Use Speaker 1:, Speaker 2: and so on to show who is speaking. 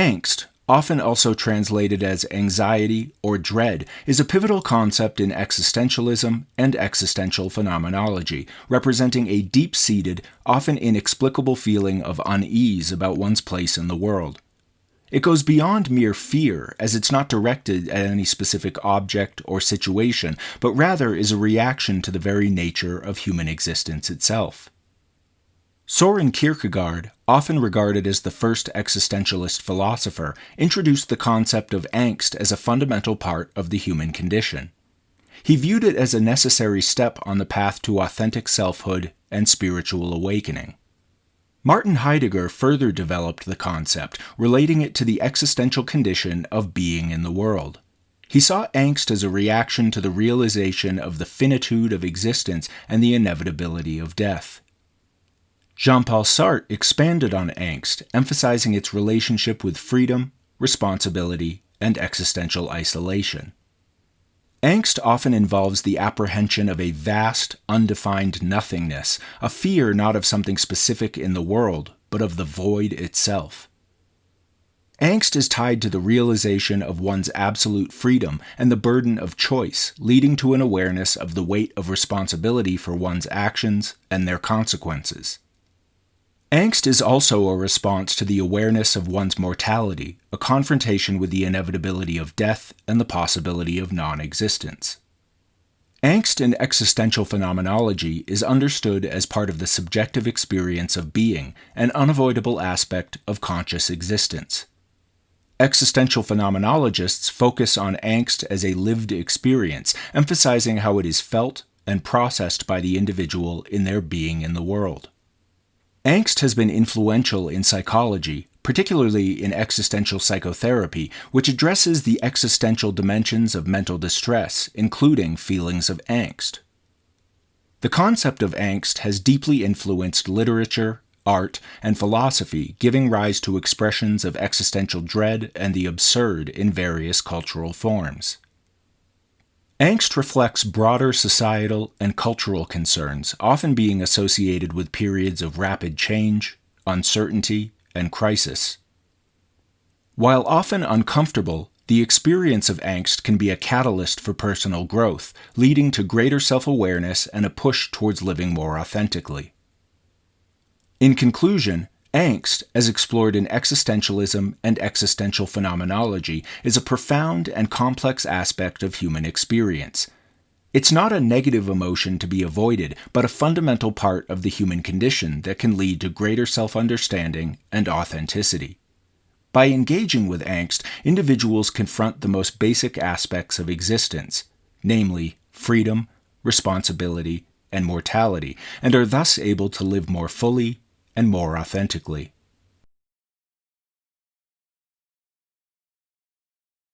Speaker 1: Angst, often also translated as anxiety or dread, is a pivotal concept in existentialism and existential phenomenology, representing a deep-seated, often inexplicable feeling of unease about one's place in the world. It goes beyond mere fear, as it's not directed at any specific object or situation, but rather is a reaction to the very nature of human existence itself. Søren Kierkegaard, often regarded as the first existentialist philosopher, introduced the concept of angst as a fundamental part of the human condition. He viewed it as a necessary step on the path to authentic selfhood and spiritual awakening. Martin Heidegger further developed the concept, relating it to the existential condition of being in the world. He saw angst as a reaction to the realization of the finitude of existence and the inevitability of death. Jean-Paul Sartre expanded on angst, emphasizing its relationship with freedom, responsibility, and existential isolation. Angst often involves the apprehension of a vast, undefined nothingness, a fear not of something specific in the world, but of the void itself. Angst is tied to the realization of one's absolute freedom and the burden of choice, leading to an awareness of the weight of responsibility for one's actions and their consequences. Angst is also a response to the awareness of one's mortality, a confrontation with the inevitability of death and the possibility of non-existence. Angst in existential phenomenology is understood as part of the subjective experience of being, an unavoidable aspect of conscious existence. Existential phenomenologists focus on angst as a lived experience, emphasizing how it is felt and processed by the individual in their being in the world. Angst has been influential in psychology, particularly in existential psychotherapy, which addresses the existential dimensions of mental distress, including feelings of angst. The concept of angst has deeply influenced literature, art, and philosophy, giving rise to expressions of existential dread and the absurd in various cultural forms. Angst reflects broader societal and cultural concerns, often being associated with periods of rapid change, uncertainty, and crisis. While often uncomfortable, the experience of angst can be a catalyst for personal growth, leading to greater self-awareness and a push towards living more authentically. In conclusion, angst, as explored in existentialism and existential phenomenology, is a profound and complex aspect of human experience. It's not a negative emotion to be avoided, but a fundamental part of the human condition that can lead to greater self-understanding and authenticity. By engaging with angst, individuals confront the most basic aspects of existence, namely freedom, responsibility, and mortality, and are thus able to live more fully and more authentically.